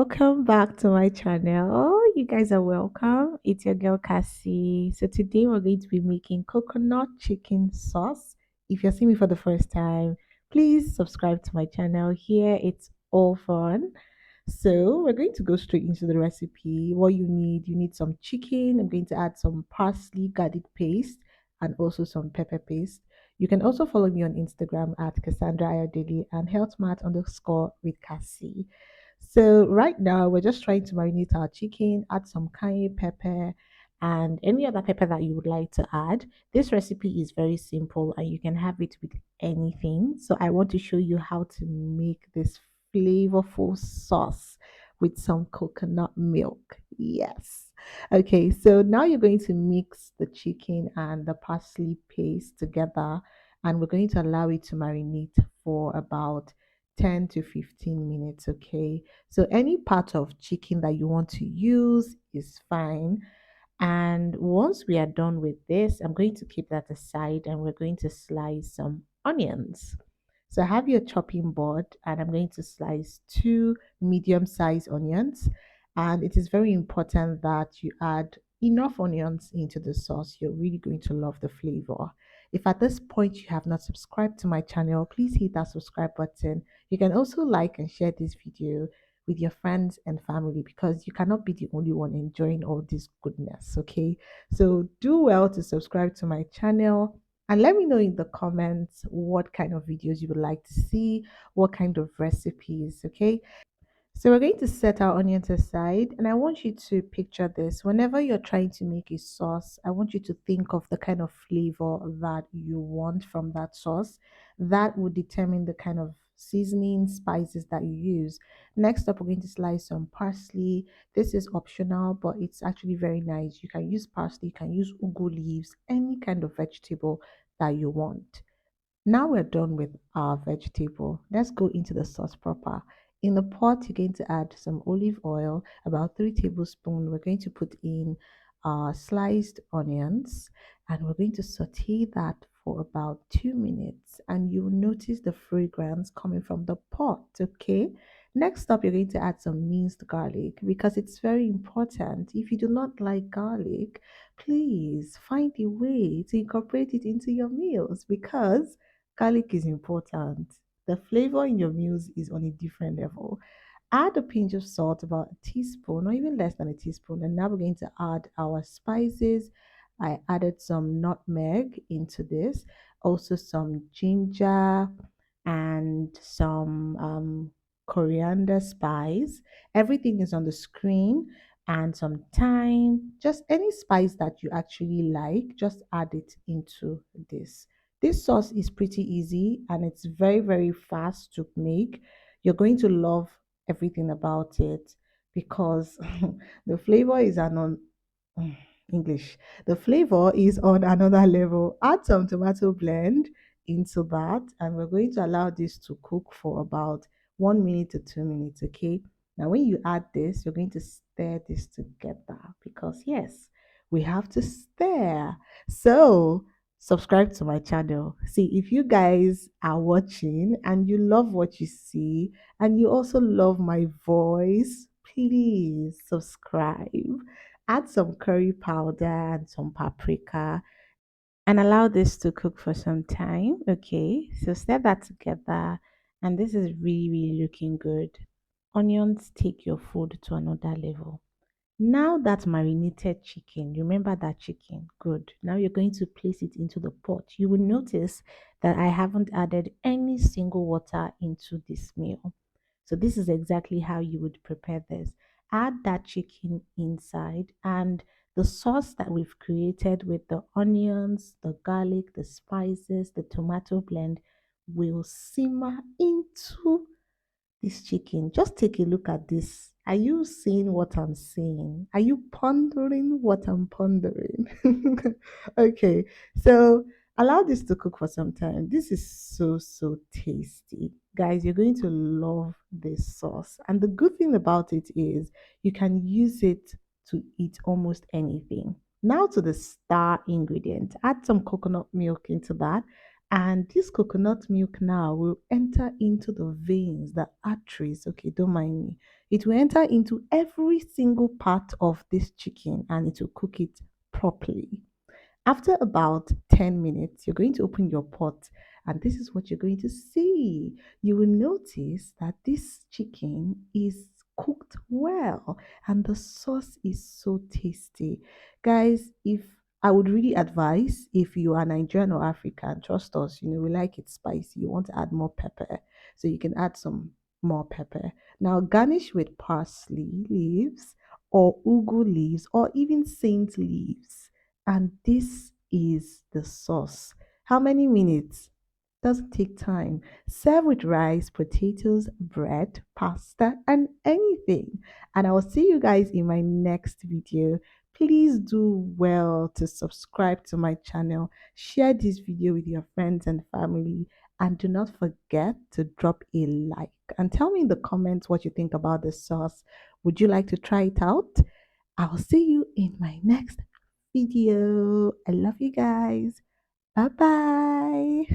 Welcome back to my channel. You guys are welcome. It's your girl Cassie. So today we're going to be making coconut chicken sauce. If you're seeing me for the first time, please subscribe to my channel. Here it's all fun. So we're going to go straight into the recipe. What you need some chicken. I'm going to add some parsley, garlic paste, and also some pepper paste. You can also follow me on Instagram at Casandraayodele and healthmat_with Cassie. So right now we're just trying to marinate our chicken, add some cayenne pepper and any other pepper that you would like to add. This recipe is very simple and you can have it with anything. So I want to show you how to make this flavorful sauce with some coconut milk. Yes. Okay, so now you're going to mix the chicken and the parsley paste together and we're going to allow it to marinate for about 10 to 15 minutes. Okay, so any part of chicken that you want to use is fine. And once we are done with this, I'm going to keep that aside and we're going to slice some onions. So I have your chopping board and I'm going to slice two medium-sized onions. And it is very important that you add enough onions into the sauce. You're really going to love the flavor. If at this point you have not subscribed to my channel, please hit that subscribe button. You can also like and share this video with your friends and family because you cannot be the only one enjoying all this goodness. Okay, so do well to subscribe to my channel and let me know in the comments what kind of videos you would like to see, what kind of recipes. Okay, so we're going to set our onions aside, and I want you to picture this. Whenever you're trying to make a sauce, I want you to think of the kind of flavor that you want from that sauce. That would determine the kind of seasoning spices that you use. Next up, we're going to slice some parsley. This is optional, but it's actually very nice. You can use parsley, you can use ugu leaves, any kind of vegetable that you want. Now we're done with our vegetable. Let's go into the sauce proper. In the pot, you're going to add some olive oil, about 3 tablespoons. We're going to put in sliced onions and we're going to saute that for about 2 minutes. And you'll notice the fragrance coming from the pot, okay? Next up, you're going to add some minced garlic because it's very important. If you do not like garlic, please find a way to incorporate it into your meals because garlic is important. The flavor in your meals is on a different level. Add a pinch of salt, about a teaspoon or even less than a teaspoon. And now we're going to add our spices. I added some nutmeg into this, also some ginger and some coriander spice. Everything is on the screen and some thyme. Just any spice that you actually like, just add it into this. This sauce is pretty easy and it's very, very fast to make. You're going to love everything about it because the flavor is an on English. The flavor is on another level. Add some tomato blend into that, and we're going to allow this to cook for about 1 minute to 2 minutes. Okay. Now, when you add this, you're going to stir this together because yes, we have to stir. So subscribe to my channel. See, if you guys are watching and you love what you see and you also love my voice, please subscribe. Add some curry powder and some paprika and allow this to cook for some time. Okay, so stir that together, and this is really, really looking good. Onions take your food to another level. Now that marinated chicken, remember that chicken, good. Now you're going to place it into the pot. You will notice that I haven't added any single water into this meal. So this is exactly how you would prepare this. Add that chicken inside and the sauce that we've created with the onions, the garlic, the spices, the tomato blend will simmer into this chicken. Just take a look at this. Are you seeing what I'm saying? Are you pondering what I'm pondering? Okay, so allow this to cook for some time. This is so, so tasty. Guys, you're going to love this sauce. And the good thing about it is you can use it to eat almost anything. Now to the star ingredient. Add some coconut milk into that And this coconut milk now will enter into the veins, the arteries. Okay, don't mind me. It will enter into every single part of this chicken and it will cook it properly. After about 10 minutes, you're going to open your pot, and this is what you're going to see. You will notice that this chicken is cooked well and the sauce is so tasty. Guys, if I would really advise, if you are Nigerian or African, trust us, we like it spicy. You want to add more pepper, so you can add some more pepper. Now, garnish with parsley leaves or ugu leaves or even saint leaves, and this is the sauce. How many minutes? Doesn't take time. Serve with rice, potatoes, bread, pasta, and anything. And I will see you guys in my next video. Please do well to subscribe to my channel, share this video with your friends and family, and do not forget to drop a like. And tell me in the comments what you think about the sauce. Would you like to try it out? I'll see you in my next video. I love you guys. Bye bye.